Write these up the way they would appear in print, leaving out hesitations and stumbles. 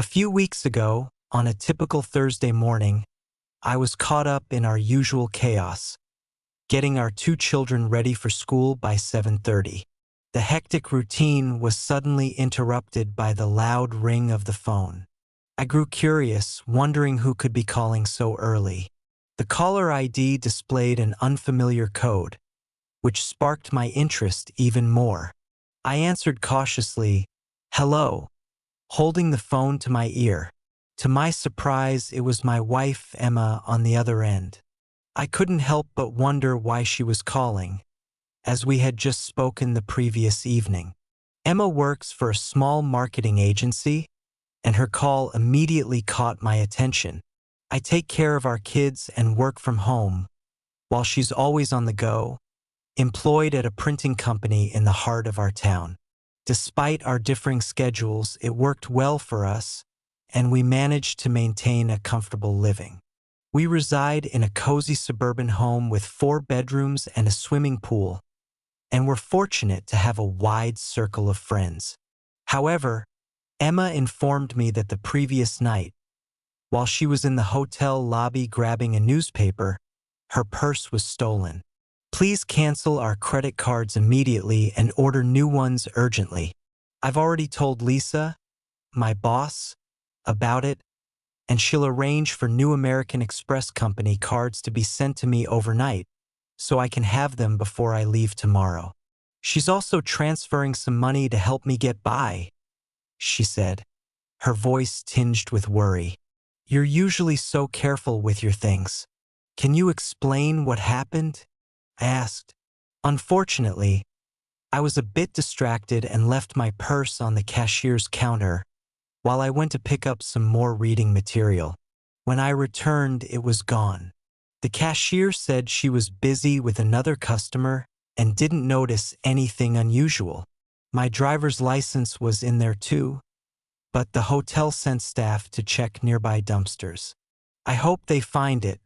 A few weeks ago, on a typical Thursday morning, I was caught up in our usual chaos, getting our two children ready for school by 7:30. The hectic routine was suddenly interrupted by the loud ring of the phone. I grew curious, wondering who could be calling so early. The caller ID displayed an unfamiliar code, which sparked my interest even more. I answered cautiously, "Hello," holding the phone to my ear. To my surprise, it was my wife, Emma, on the other end. I couldn't help but wonder why she was calling, as we had just spoken the previous evening. Emma works for a small marketing agency, and her call immediately caught my attention. I take care of our kids and work from home, while she's always on the go, employed at a printing company in the heart of our town. Despite our differing schedules, it worked well for us, and we managed to maintain a comfortable living. We reside in a cozy suburban home with 4 bedrooms and a swimming pool, and we're fortunate to have a wide circle of friends. However, Emma informed me that the previous night, while she was in the hotel lobby grabbing a newspaper, her purse was stolen. "Please cancel our credit cards immediately and order new ones urgently. I've already told Lisa, my boss, about it, and she'll arrange for new American Express Company cards to be sent to me overnight, so I can have them before I leave tomorrow. She's also transferring some money to help me get by," she said, her voice tinged with worry. "You're usually so careful with your things. Can you explain what happened?" I asked. Unfortunately, I was a bit distracted and left my purse on the cashier's counter while I went to pick up some more reading material. When I returned, it was gone. The cashier said she was busy with another customer and didn't notice anything unusual. My driver's license was in there too, but the hotel sent staff to check nearby dumpsters. I hope they find it.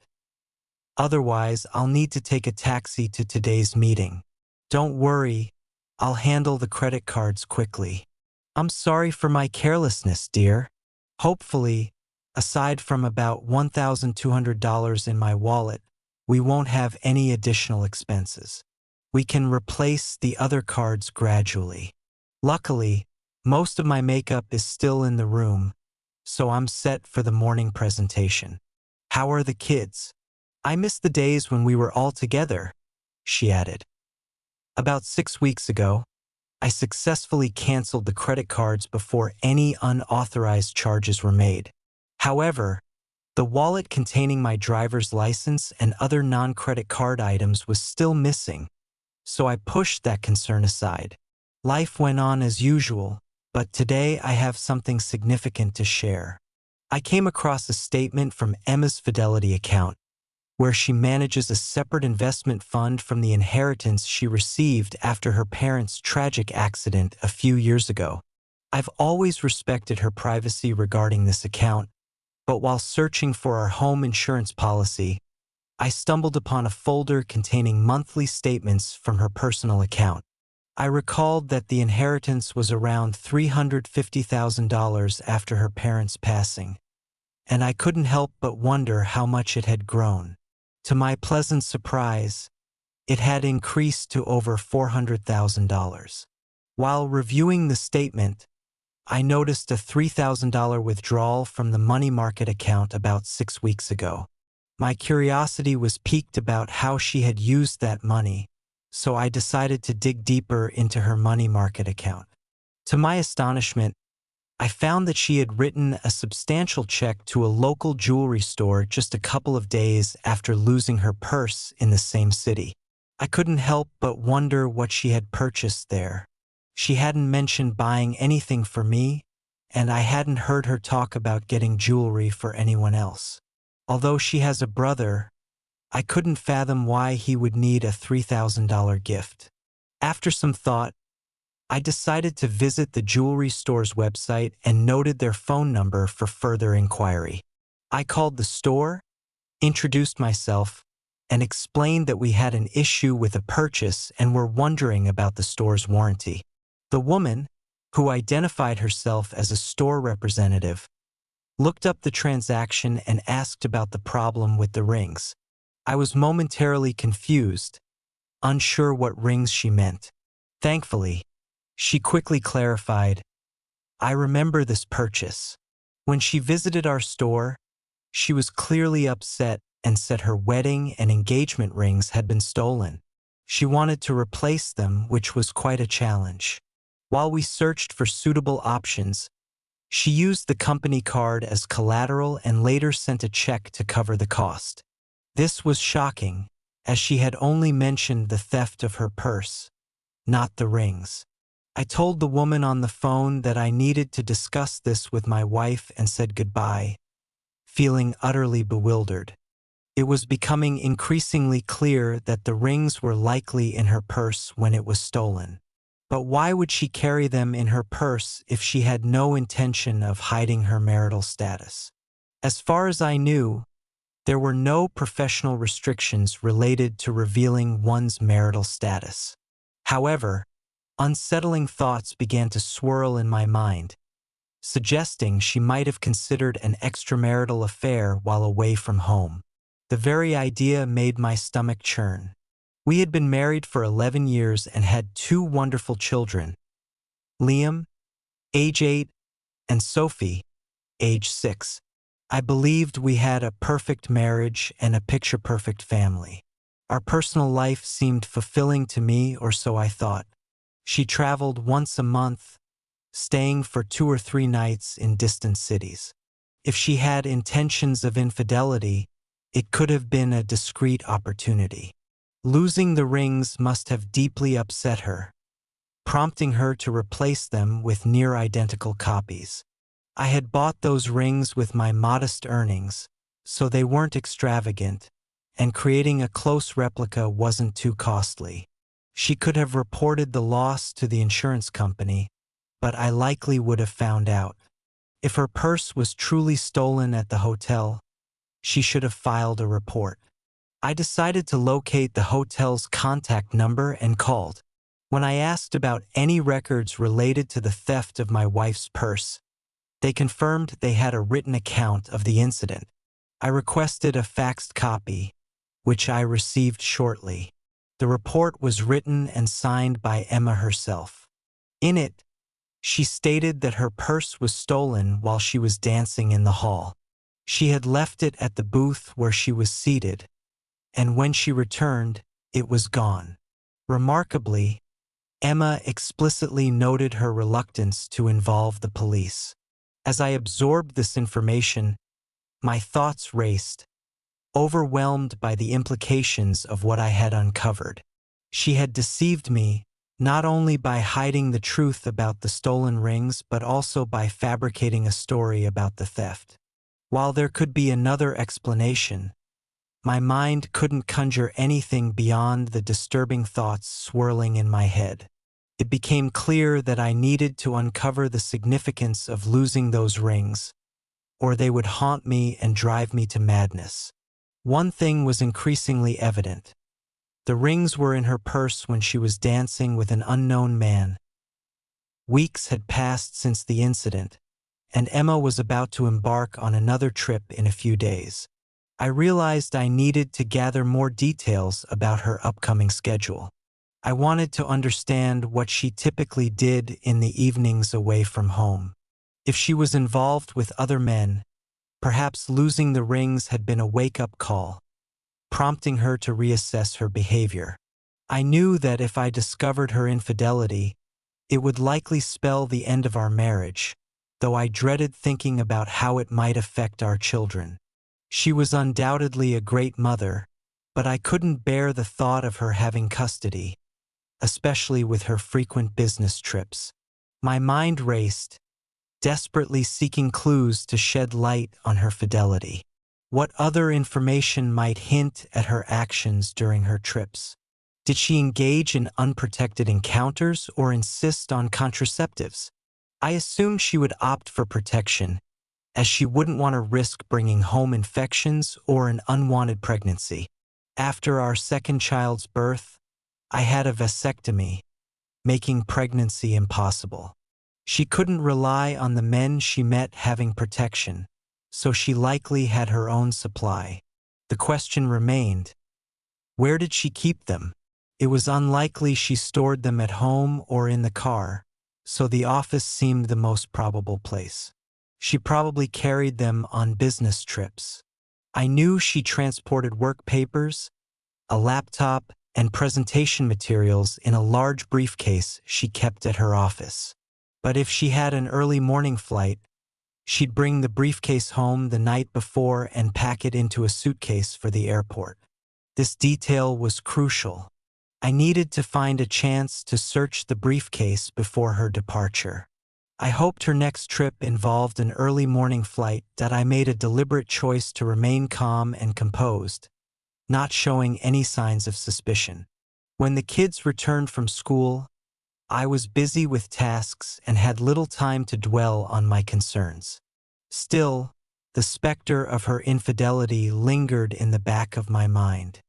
Otherwise, I'll need to take a taxi to today's meeting. Don't worry, I'll handle the credit cards quickly. I'm sorry for my carelessness, dear. Hopefully, aside from about $1,200 in my wallet, we won't have any additional expenses. We can replace the other cards gradually. Luckily, most of my makeup is still in the room, so I'm set for the morning presentation. How are the kids? I miss the days when we were all together," she added. About 6 weeks ago, I successfully canceled the credit cards before any unauthorized charges were made. However, the wallet containing my driver's license and other non-credit card items was still missing, so I pushed that concern aside. Life went on as usual, but today I have something significant to share. I came across a statement from Emma's Fidelity account, where she manages a separate investment fund from the inheritance she received after her parents' tragic accident a few years ago. I've always respected her privacy regarding this account, but while searching for our home insurance policy, I stumbled upon a folder containing monthly statements from her personal account. I recalled that the inheritance was around $350,000 after her parents' passing, and I couldn't help but wonder how much it had grown. To my pleasant surprise, it had increased to over $400,000. While reviewing the statement, I noticed a $3,000 withdrawal from the money market account about 6 weeks ago. My curiosity was piqued about how she had used that money, so I decided to dig deeper into her money market account. To my astonishment, I found that she had written a substantial check to a local jewelry store just a couple of days after losing her purse in the same city. I couldn't help but wonder what she had purchased there. She hadn't mentioned buying anything for me, and I hadn't heard her talk about getting jewelry for anyone else. Although she has a brother, I couldn't fathom why he would need a $3,000 gift. After some thought, I decided to visit the jewelry store's website and noted their phone number for further inquiry. I called the store, introduced myself, and explained that we had an issue with a purchase and were wondering about the store's warranty. The woman, who identified herself as a store representative, looked up the transaction and asked about the problem with the rings. I was momentarily confused, unsure what rings she meant. Thankfully, she quickly clarified, "I remember this purchase. When she visited our store, she was clearly upset and said her wedding and engagement rings had been stolen. She wanted to replace them, which was quite a challenge. While we searched for suitable options, she used the company card as collateral and later sent a check to cover the cost. This was shocking, as she had only mentioned the theft of her purse, not the rings. I told the woman on the phone that I needed to discuss this with my wife and said goodbye, feeling utterly bewildered. It was becoming increasingly clear that the rings were likely in her purse when it was stolen. But why would she carry them in her purse if she had no intention of hiding her marital status? As far as I knew, there were no professional restrictions related to revealing one's marital status. However, unsettling thoughts began to swirl in my mind, suggesting she might have considered an extramarital affair while away from home. The very idea made my stomach churn. We had been married for 11 years and had 2 wonderful children, Liam, age 8, and Sophie, age 6. I believed we had a perfect marriage and a picture-perfect family. Our personal life seemed fulfilling to me, or so I thought. She traveled once a month, staying for 2 or 3 nights in distant cities. If she had intentions of infidelity, it could have been a discreet opportunity. Losing the rings must have deeply upset her, prompting her to replace them with near-identical copies. I had bought those rings with my modest earnings, so they weren't extravagant, and creating a close replica wasn't too costly. She could have reported the loss to the insurance company, but I likely would have found out. If her purse was truly stolen at the hotel, she should have filed a report. I decided to locate the hotel's contact number and called. When I asked about any records related to the theft of my wife's purse, they confirmed they had a written account of the incident. I requested a faxed copy, which I received shortly. The report was written and signed by Emma herself. In it, she stated that her purse was stolen while she was dancing in the hall. She had left it at the booth where she was seated, and when she returned, it was gone. Remarkably, Emma explicitly noted her reluctance to involve the police. As I absorbed this information, my thoughts raced, overwhelmed by the implications of what I had uncovered. She had deceived me, not only by hiding the truth about the stolen rings, but also by fabricating a story about the theft. While there could be another explanation, my mind couldn't conjure anything beyond the disturbing thoughts swirling in my head. It became clear that I needed to uncover the significance of losing those rings, or they would haunt me and drive me to madness. One thing was increasingly evident. The rings were in her purse when she was dancing with an unknown man. Weeks had passed since the incident, and Emma was about to embark on another trip in a few days. I realized I needed to gather more details about her upcoming schedule. I wanted to understand what she typically did in the evenings away from home. If she was involved with other men, perhaps losing the rings had been a wake-up call, prompting her to reassess her behavior. I knew that if I discovered her infidelity, it would likely spell the end of our marriage, though I dreaded thinking about how it might affect our children. She was undoubtedly a great mother, but I couldn't bear the thought of her having custody, especially with her frequent business trips. My mind raced, desperately seeking clues to shed light on her fidelity. What other information might hint at her actions during her trips? Did she engage in unprotected encounters or insist on contraceptives? I assumed she would opt for protection, as she wouldn't want to risk bringing home infections or an unwanted pregnancy. After our second child's birth, I had a vasectomy, making pregnancy impossible. She couldn't rely on the men she met having protection, so she likely had her own supply. The question remained, where did she keep them? It was unlikely she stored them at home or in the car, so the office seemed the most probable place. She probably carried them on business trips. I knew she transported work papers, a laptop, and presentation materials in a large briefcase she kept at her office. But if she had an early morning flight, she'd bring the briefcase home the night before and pack it into a suitcase for the airport. This detail was crucial. I needed to find a chance to search the briefcase before her departure. I hoped her next trip involved an early morning flight, that I made a deliberate choice to remain calm and composed, not showing any signs of suspicion. When the kids returned from school, I was busy with tasks and had little time to dwell on my concerns. Still, the specter of her infidelity lingered in the back of my mind.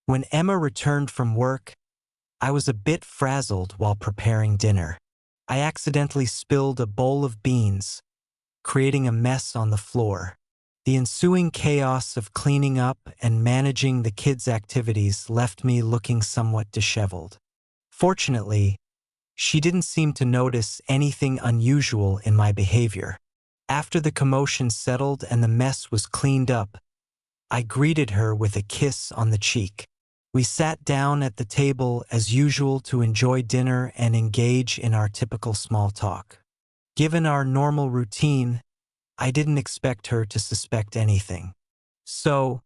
When Emma returned from work, I was a bit frazzled while preparing dinner. I accidentally spilled a bowl of beans, creating a mess on the floor. The ensuing chaos of cleaning up and managing the kids' activities left me looking somewhat disheveled. Fortunately, she didn't seem to notice anything unusual in my behavior. After the commotion settled and the mess was cleaned up, I greeted her with a kiss on the cheek. We sat down at the table as usual to enjoy dinner and engage in our typical small talk. Given our normal routine, I didn't expect her to suspect anything. "So,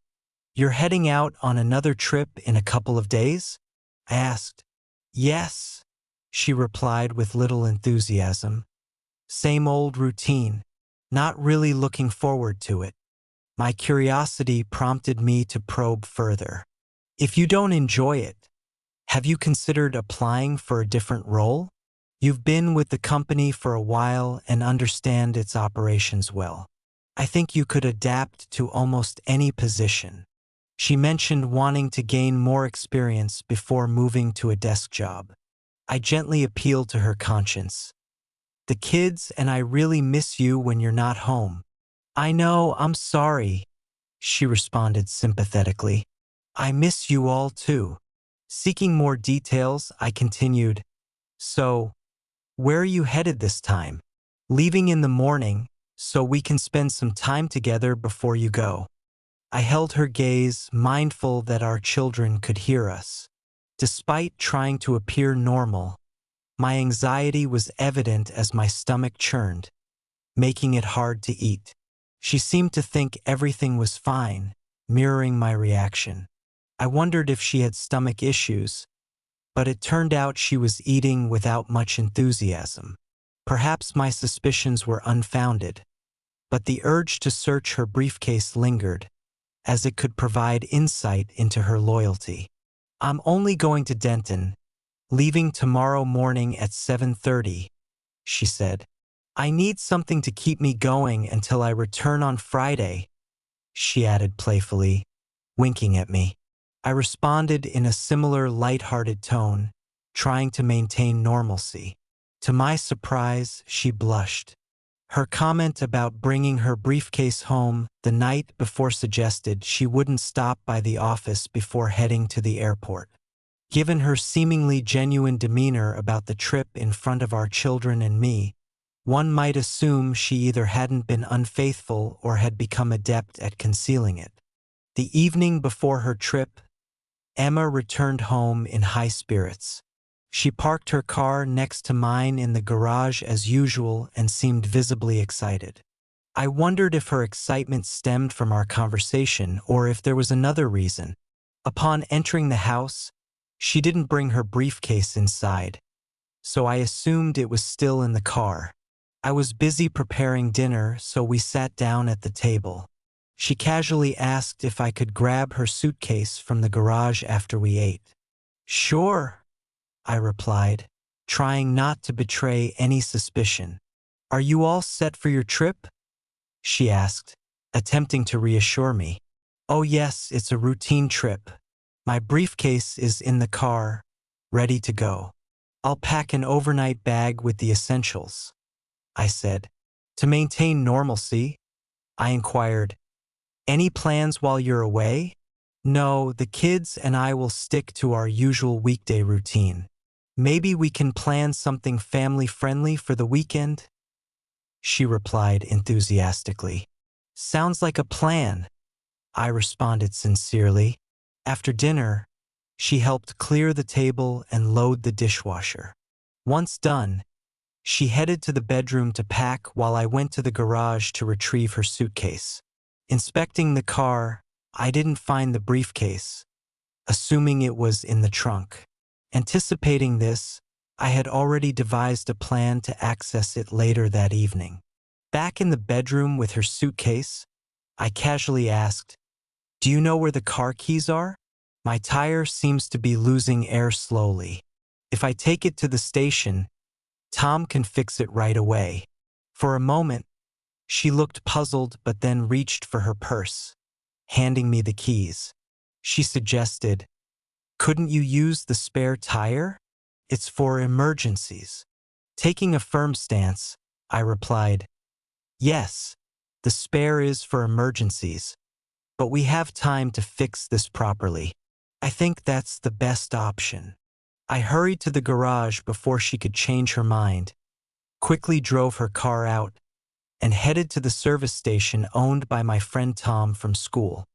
you're heading out on another trip in a couple of days?" I asked. "Yes," she replied with little enthusiasm. "Same old routine. Not really looking forward to it." My curiosity prompted me to probe further. "If you don't enjoy it, have you considered applying for a different role? You've been with the company for a while and understand its operations well. I think you could adapt to almost any position." She mentioned wanting to gain more experience before moving to a desk job. I gently appealed to her conscience. "The kids and I really miss you when you're not home." "I know, I'm sorry," she responded sympathetically. "I miss you all too." Seeking more details, I continued, "So, where are you headed this time?" "Leaving in the morning, so we can spend some time together before you go." I held her gaze, mindful that our children could hear us. Despite trying to appear normal, my anxiety was evident as my stomach churned, making it hard to eat. She seemed to think everything was fine, mirroring my reaction. I wondered if she had stomach issues, but it turned out she was eating without much enthusiasm. Perhaps my suspicions were unfounded, but the urge to search her briefcase lingered, as it could provide insight into her loyalty. "I'm only going to Denton, leaving tomorrow morning at 7:30, she said. "I need something to keep me going until I return on Friday," she added playfully, winking at me. I responded in a similar light-hearted tone, trying to maintain normalcy. To my surprise, she blushed. Her comment about bringing her briefcase home the night before suggested she wouldn't stop by the office before heading to the airport. Given her seemingly genuine demeanor about the trip in front of our children and me, one might assume she either hadn't been unfaithful or had become adept at concealing it. The evening before her trip, Emma returned home in high spirits. She parked her car next to mine in the garage as usual and seemed visibly excited. I wondered if her excitement stemmed from our conversation or if there was another reason. Upon entering the house, she didn't bring her briefcase inside, so I assumed it was still in the car. I was busy preparing dinner, so we sat down at the table. She casually asked if I could grab her suitcase from the garage after we ate. "Sure," I replied, trying not to betray any suspicion. "Are you all set for your trip?" she asked, attempting to reassure me. "Oh yes, it's a routine trip. My briefcase is in the car, ready to go. I'll pack an overnight bag with the essentials," I said. To maintain normalcy, I inquired. Any plans while you're away? No, the kids and I will stick to our usual weekday routine. Maybe we can plan something family-friendly for the weekend? She replied enthusiastically. Sounds like a plan, I responded sincerely. After dinner, she helped clear the table and load the dishwasher. Once done, she headed to the bedroom to pack while I went to the garage to retrieve her suitcase. Inspecting the car, I didn't find the briefcase, assuming it was in the trunk. Anticipating this, I had already devised a plan to access it later that evening. Back in the bedroom with her suitcase, I casually asked, "Do you know where the car keys are? My tire seems to be losing air slowly. If I take it to the station, Tom can fix it right away." For a moment, she looked puzzled but then reached for her purse, handing me the keys. She suggested, "Couldn't you use the spare tire? It's for emergencies." Taking a firm stance, I replied, "Yes, the spare is for emergencies, but we have time to fix this properly. I think that's the best option." I hurried to the garage before she could change her mind, quickly drove her car out, and headed to the service station owned by my friend Tom from school.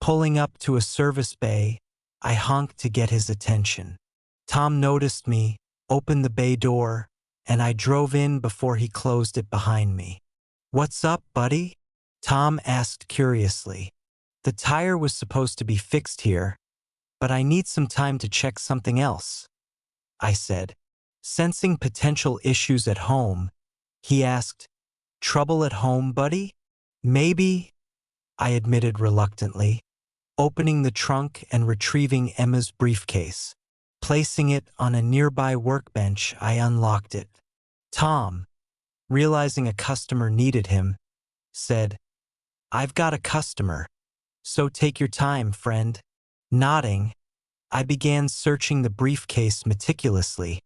Pulling up to a service bay, I honked to get his attention. Tom noticed me, opened the bay door, and I drove in before he closed it behind me. "What's up, buddy?" Tom asked curiously. "The tire was supposed to be fixed here, but I need some time to check something else," I said. Sensing potential issues at home, he asked, "Trouble at home, buddy?" "Maybe," I admitted reluctantly, opening the trunk and retrieving Emma's briefcase. Placing it on a nearby workbench, I unlocked it. Tom, realizing a customer needed him, said, "I've got a customer, so take your time, friend." Nodding, I began searching the briefcase meticulously,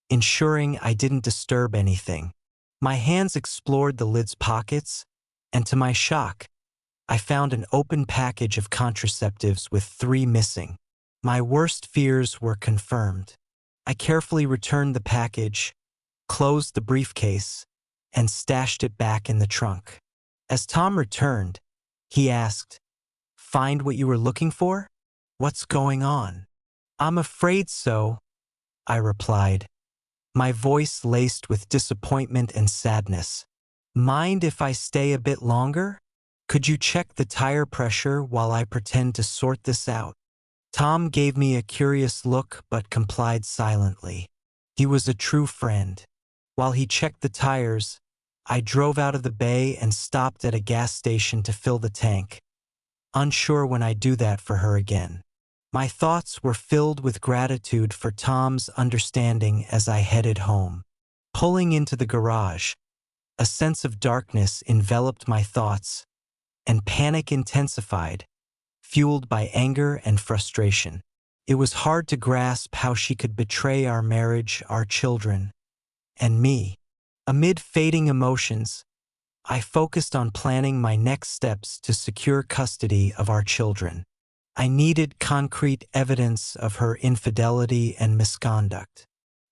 ensuring I didn't disturb anything. My hands explored the lid's pockets, and to my shock, I found an open package of contraceptives with 3 missing. My worst fears were confirmed. I carefully returned the package, closed the briefcase, and stashed it back in the trunk. As Tom returned, he asked, "Find what you were looking for? What's going on?" "I'm afraid so," I replied, my voice laced with disappointment and sadness. "Mind if I stay a bit longer? Could you check the tire pressure while I pretend to sort this out?" Tom gave me a curious look but complied silently. He was a true friend. While he checked the tires, I drove out of the bay and stopped at a gas station to fill the tank, unsure when I'd do that for her again. My thoughts were filled with gratitude for Tom's understanding as I headed home. Pulling into the garage, a sense of darkness enveloped my thoughts, and panic intensified, fueled by anger and frustration. It was hard to grasp how she could betray our marriage, our children, and me. Amid fading emotions, I focused on planning my next steps to secure custody of our children. I needed concrete evidence of her infidelity and misconduct.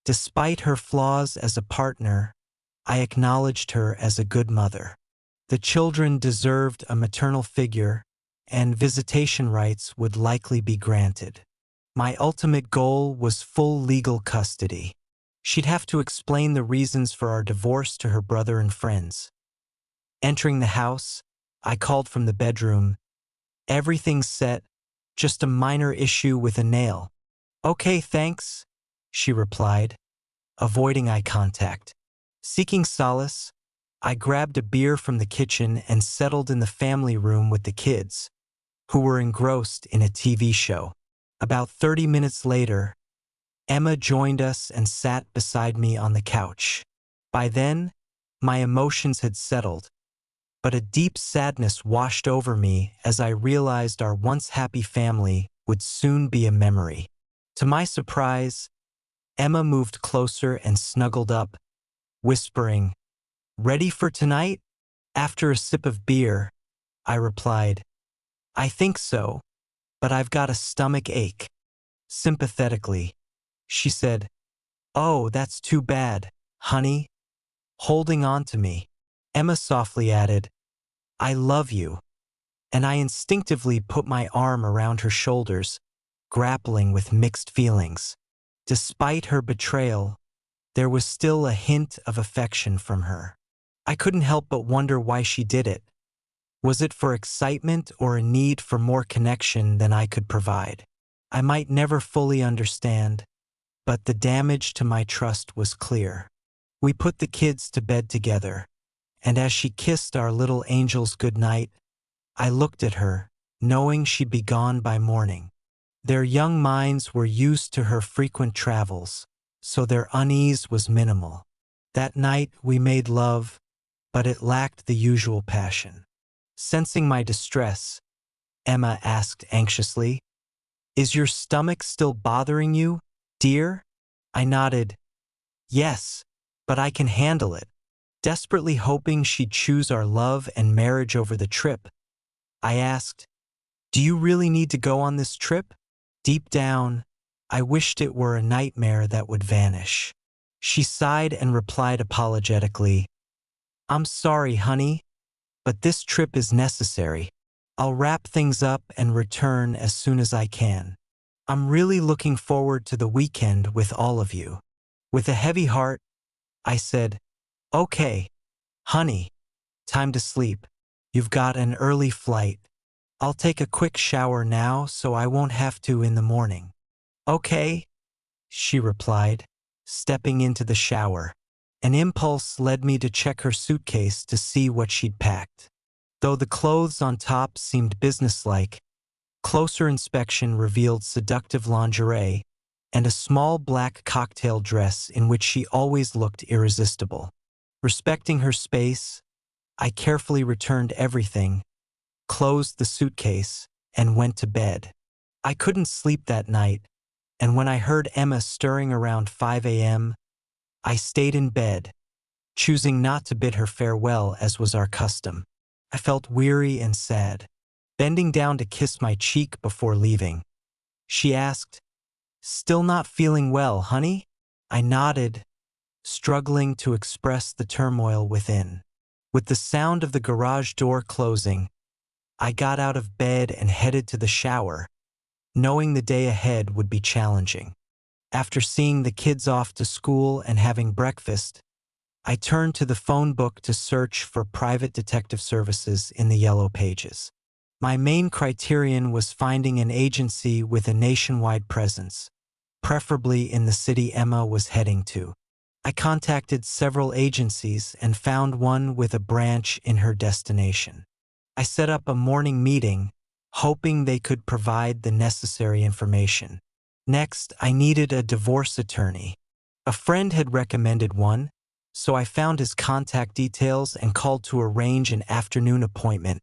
Despite her flaws as a partner, I acknowledged her as a good mother. The children deserved a maternal figure, and visitation rights would likely be granted. My ultimate goal was full legal custody. She'd have to explain the reasons for our divorce to her brother and friends. Entering the house, I called from the bedroom, "Everything's set, just a minor issue with a nail." "Okay, thanks," she replied, avoiding eye contact. Seeking solace, I grabbed a beer from the kitchen and settled in the family room with the kids, who were engrossed in a TV show. About 30 minutes later, Emma joined us and sat beside me on the couch. By then, my emotions had settled, but a deep sadness washed over me as I realized our once happy family would soon be a memory. To my surprise, Emma moved closer and snuggled up, whispering, "Ready for tonight?" After a sip of beer, I replied. I think so, but I've got a stomach ache. Sympathetically, she said, Oh, that's too bad, honey. Holding on to me, Emma softly added, I love you. And I instinctively put my arm around her shoulders, grappling with mixed feelings. Despite her betrayal, there was still a hint of affection from her. I couldn't help but wonder why she did it. Was it for excitement or a need for more connection than I could provide? I might never fully understand, but the damage to my trust was clear. We put the kids to bed together, and as she kissed our little angels goodnight, I looked at her, knowing she'd be gone by morning. Their young minds were used to her frequent travels, so their unease was minimal. That night we made love, but it lacked the usual passion. Sensing my distress, Emma asked anxiously, Is your stomach still bothering you, dear? I nodded. Yes, but I can handle it. Desperately hoping she'd choose our love and marriage over the trip, I asked, Do you really need to go on this trip? Deep down, I wished it were a nightmare that would vanish. She sighed and replied apologetically, I'm sorry, honey, but this trip is necessary. I'll wrap things up and return as soon as I can. I'm really looking forward to the weekend with all of you. With a heavy heart, I said, Okay, honey, time to sleep. You've got an early flight. I'll take a quick shower now so I won't have to in the morning. Okay, she replied, stepping into the shower. An impulse led me to check her suitcase to see what she'd packed. Though the clothes on top seemed businesslike, closer inspection revealed seductive lingerie and a small black cocktail dress in which she always looked irresistible. Respecting her space, I carefully returned everything, closed the suitcase, and went to bed. I couldn't sleep that night, and when I heard Emma stirring around 5 a.m., I stayed in bed, choosing not to bid her farewell as was our custom. I felt weary and sad. Bending down to kiss my cheek before leaving, she asked, Still not feeling well, honey? I nodded, struggling to express the turmoil within. With the sound of the garage door closing, I got out of bed and headed to the shower, knowing the day ahead would be challenging. After seeing the kids off to school and having breakfast, I turned to the phone book to search for private detective services in the yellow pages. My main criterion was finding an agency with a nationwide presence, preferably in the city Emma was heading to. I contacted several agencies and found one with a branch in her destination. I set up a morning meeting, hoping they could provide the necessary information. Next, I needed a divorce attorney. A friend had recommended one, so I found his contact details and called to arrange an afternoon appointment,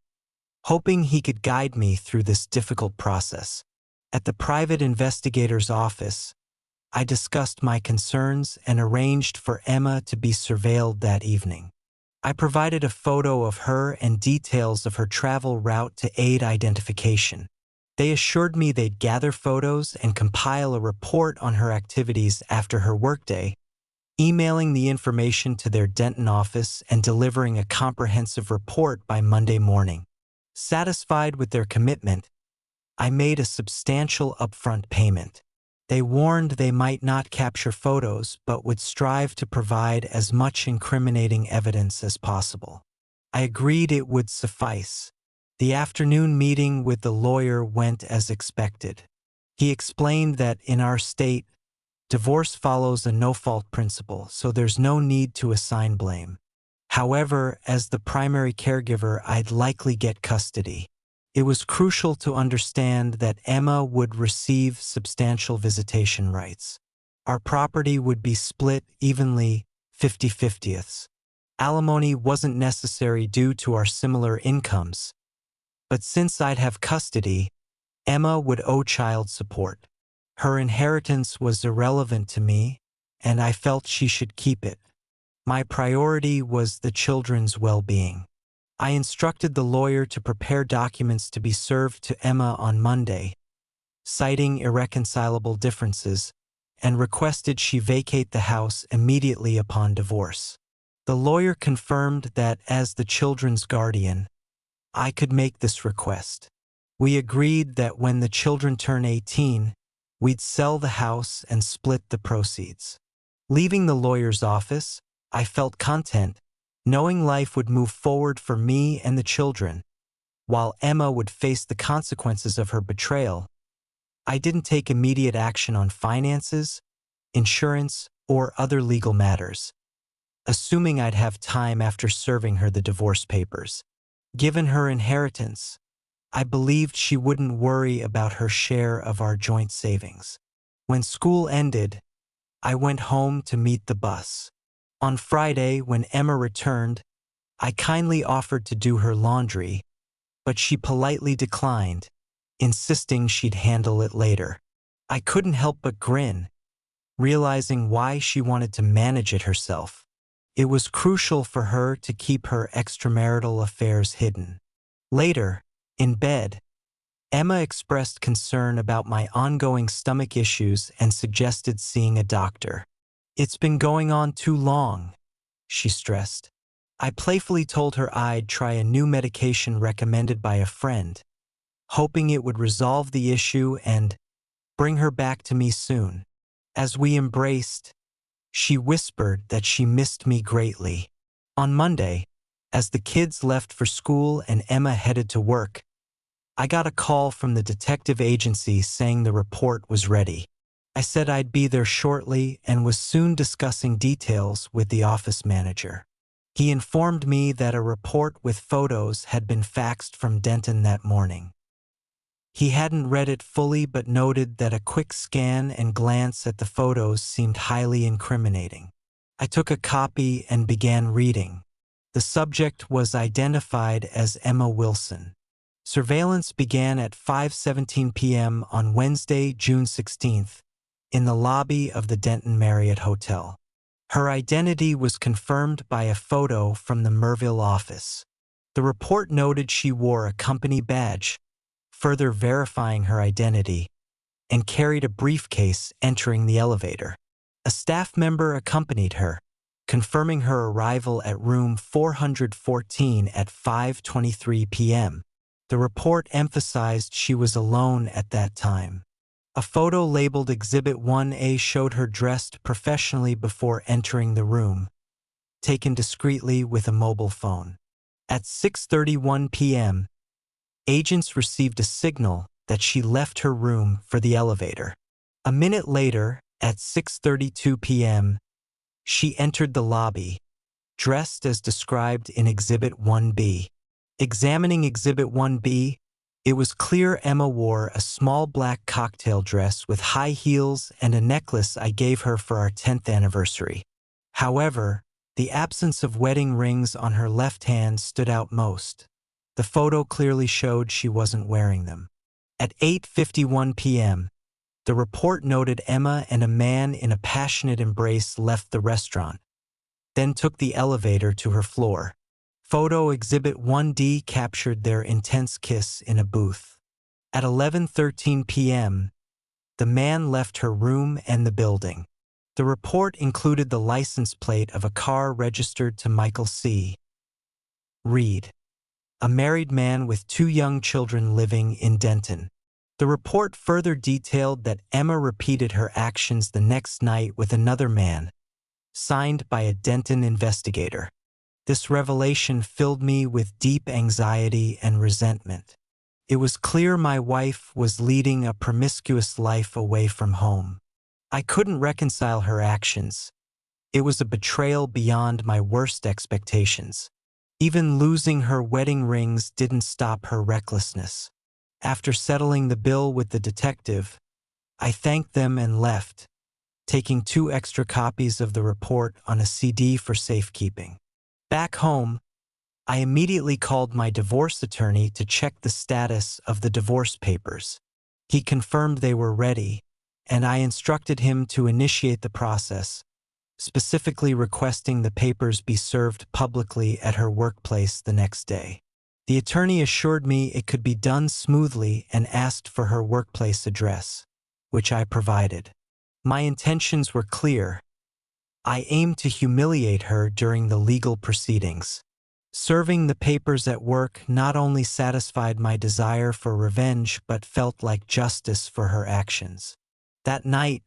hoping he could guide me through this difficult process. At the private investigator's office, I discussed my concerns and arranged for Emma to be surveilled that evening. I provided a photo of her and details of her travel route to aid identification. They assured me they'd gather photos and compile a report on her activities after her workday, emailing the information to their Denton office and delivering a comprehensive report by Monday morning. Satisfied with their commitment, I made a substantial upfront payment. They warned they might not capture photos but would strive to provide as much incriminating evidence as possible. I agreed it would suffice. The afternoon meeting with the lawyer went as expected. He explained that in our state, divorce follows a no-fault principle, so there's no need to assign blame. However, as the primary caregiver, I'd likely get custody. It was crucial to understand that Emma would receive substantial visitation rights. Our property would be split evenly, 50-50ths. Alimony wasn't necessary due to our similar incomes, but since I'd have custody, Emma would owe child support. Her inheritance was irrelevant to me, and I felt she should keep it. My priority was the children's well-being. I instructed the lawyer to prepare documents to be served to Emma on Monday, citing irreconcilable differences, and requested she vacate the house immediately upon divorce. The lawyer confirmed that as the children's guardian, I could make this request. We agreed that when the children turn 18, we'd sell the house and split the proceeds. Leaving the lawyer's office, I felt content, knowing life would move forward for me and the children, while Emma would face the consequences of her betrayal. I didn't take immediate action on finances, insurance, or other legal matters, assuming I'd have time after serving her the divorce papers. Given her inheritance, I believed she wouldn't worry about her share of our joint savings. When school ended, I went home to meet the bus. On Friday, when Emma returned, I kindly offered to do her laundry, but she politely declined, insisting she'd handle it later. I couldn't help but grin, realizing why she wanted to manage it herself. It was crucial for her to keep her extramarital affairs hidden. Later, in bed, Emma expressed concern about my ongoing stomach issues and suggested seeing a doctor. "It's been going on too long," she stressed. I playfully told her I'd try a new medication recommended by a friend, hoping it would resolve the issue and bring her back to me soon. As we embraced, she whispered that she missed me greatly. On Monday, as the kids left for school and Emma headed to work, I got a call from the detective agency saying the report was ready. I said I'd be there shortly and was soon discussing details with the office manager. He informed me that a report with photos had been faxed from Denton that morning. He hadn't read it fully but noted that a quick scan and glance at the photos seemed highly incriminating. I took a copy and began reading. The subject was identified as Emma Wilson. Surveillance began at 5:17 p.m. on Wednesday, June 16th, in the lobby of the Denton Marriott Hotel. Her identity was confirmed by a photo from the Merville office. The report noted she wore a company badge, further verifying her identity, and carried a briefcase entering the elevator. A staff member accompanied her, confirming her arrival at room 414 at 5:23 p.m. The report emphasized she was alone at that time. A photo labeled Exhibit 1A showed her dressed professionally before entering the room, taken discreetly with a mobile phone. At 6:31 p.m., agents received a signal that she left her room for the elevator. A minute later, at 6:32 p.m., she entered the lobby, dressed as described in Exhibit 1B. Examining Exhibit 1B, it was clear Emma wore a small black cocktail dress with high heels and a necklace I gave her for our 10th anniversary. However, the absence of wedding rings on her left hand stood out most. The photo clearly showed she wasn't wearing them. At 8:51 p.m., the report noted Emma and a man in a passionate embrace left the restaurant, then took the elevator to her floor. Photo Exhibit 1D captured their intense kiss in a booth. At 11:13 p.m., the man left her room and the building. The report included the license plate of a car registered to Michael C. Reed, a married man with 2 young children living in Denton. The report further detailed that Emma repeated her actions the next night with another man, signed by a Denton investigator. This revelation filled me with deep anxiety and resentment. It was clear my wife was leading a promiscuous life away from home. I couldn't reconcile her actions. It was a betrayal beyond my worst expectations. Even losing her wedding rings didn't stop her recklessness. After settling the bill with the detective, I thanked them and left, taking 2 extra copies of the report on a CD for safekeeping. Back home, I immediately called my divorce attorney to check the status of the divorce papers. He confirmed they were ready, and I instructed him to initiate the process, specifically requesting the papers be served publicly at her workplace the next day. The attorney assured me it could be done smoothly and asked for her workplace address, which I provided. My intentions were clear. I aimed to humiliate her during the legal proceedings. Serving the papers at work not only satisfied my desire for revenge but felt like justice for her actions. That night,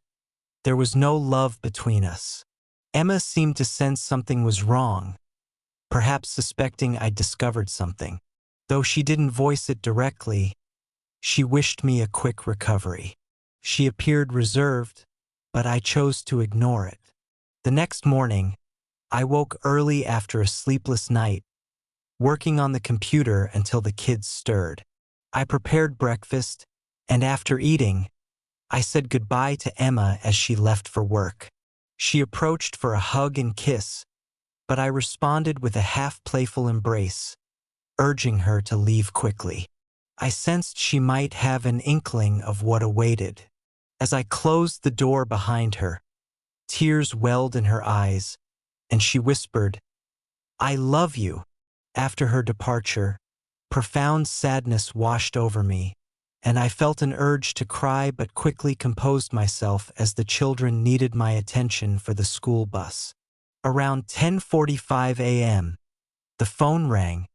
there was no love between us. Emma seemed to sense something was wrong, perhaps suspecting I'd discovered something. Though she didn't voice it directly, she wished me a quick recovery. She appeared reserved, but I chose to ignore it. The next morning, I woke early after a sleepless night, working on the computer until the kids stirred. I prepared breakfast, and after eating, I said goodbye to Emma as she left for work. She approached for a hug and kiss, but I responded with a half-playful embrace, urging her to leave quickly. I sensed she might have an inkling of what awaited. As I closed the door behind her, tears welled in her eyes, and she whispered, "I love you." After her departure, profound sadness washed over me, and I felt an urge to cry but quickly composed myself as the children needed my attention for the school bus. Around 10:45 a.m., the phone rang,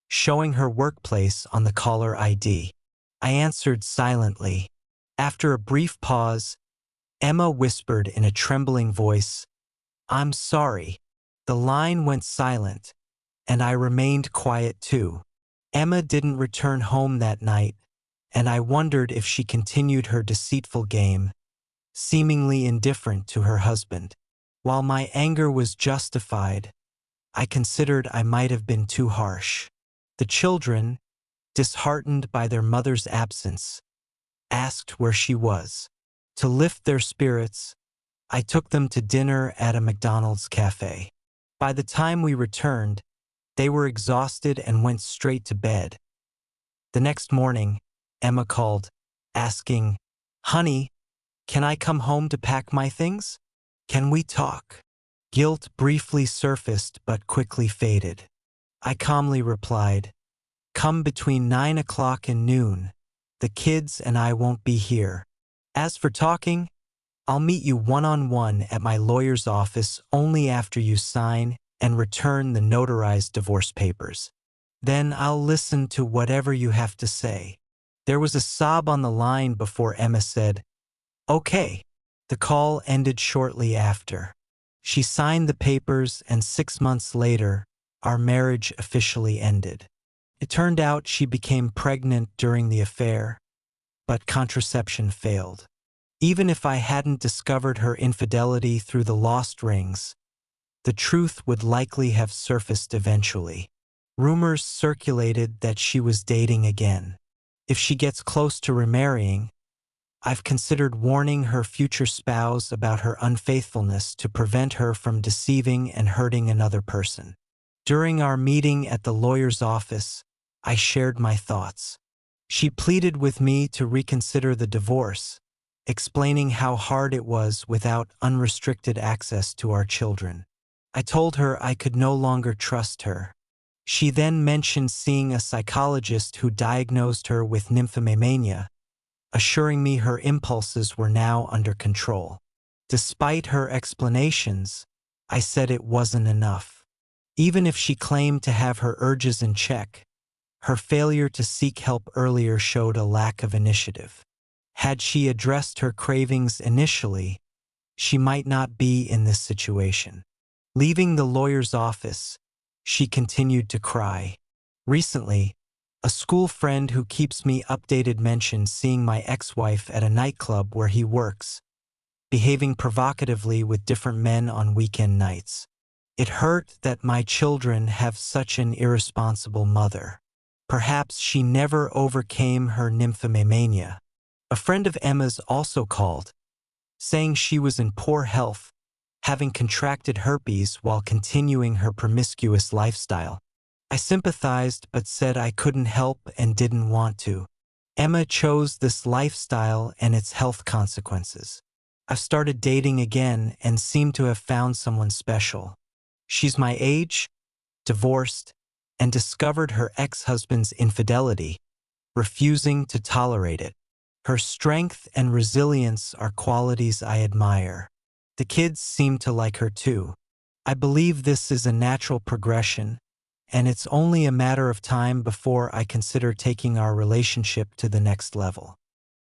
showing her workplace on the caller ID. I answered silently. After a brief pause, Emma whispered in a trembling voice, "I'm sorry." The line went silent, and I remained quiet too. Emma didn't return home that night, and I wondered if she continued her deceitful game, seemingly indifferent to her husband. While my anger was justified, I considered I might have been too harsh. The children, disheartened by their mother's absence, asked where she was. To lift their spirits, I took them to dinner at a McDonald's cafe. By the time we returned, they were exhausted and went straight to bed. The next morning, Emma called, asking, "Honey, can I come home to pack my things? Can we talk?" Guilt briefly surfaced but quickly faded. I calmly replied, "Come between 9 o'clock and noon. The kids and I won't be here. As for talking, I'll meet you one-on-one at my lawyer's office only after you sign and return the notarized divorce papers. Then I'll listen to whatever you have to say." There was a sob on the line before Emma said, "Okay." The call ended shortly after. She signed the papers, and 6 months later, our marriage officially ended. It turned out she became pregnant during the affair, but contraception failed. Even if I hadn't discovered her infidelity through the lost rings, the truth would likely have surfaced eventually. Rumors circulated that she was dating again. If she gets close to remarrying, I've considered warning her future spouse about her unfaithfulness to prevent her from deceiving and hurting another person. During our meeting at the lawyer's office, I shared my thoughts. She pleaded with me to reconsider the divorce, explaining how hard it was without unrestricted access to our children. I told her I could no longer trust her. She then mentioned seeing a psychologist who diagnosed her with nymphomania, assuring me her impulses were now under control. Despite her explanations, I said it wasn't enough. Even if she claimed to have her urges in check, her failure to seek help earlier showed a lack of initiative. Had she addressed her cravings initially, she might not be in this situation. Leaving the lawyer's office, she continued to cry. Recently, a school friend who keeps me updated mentioned seeing my ex-wife at a nightclub where he works, behaving provocatively with different men on weekend nights. It hurt that my children have such an irresponsible mother. Perhaps she never overcame her nymphomania. A friend of Emma's also called, saying she was in poor health, having contracted herpes while continuing her promiscuous lifestyle. I sympathized but said I couldn't help and didn't want to. Emma chose this lifestyle and its health consequences. I've started dating again and seem to have found someone special. She's my age, divorced, and discovered her ex-husband's infidelity, refusing to tolerate it. Her strength and resilience are qualities I admire. The kids seem to like her too. I believe this is a natural progression, and it's only a matter of time before I consider taking our relationship to the next level.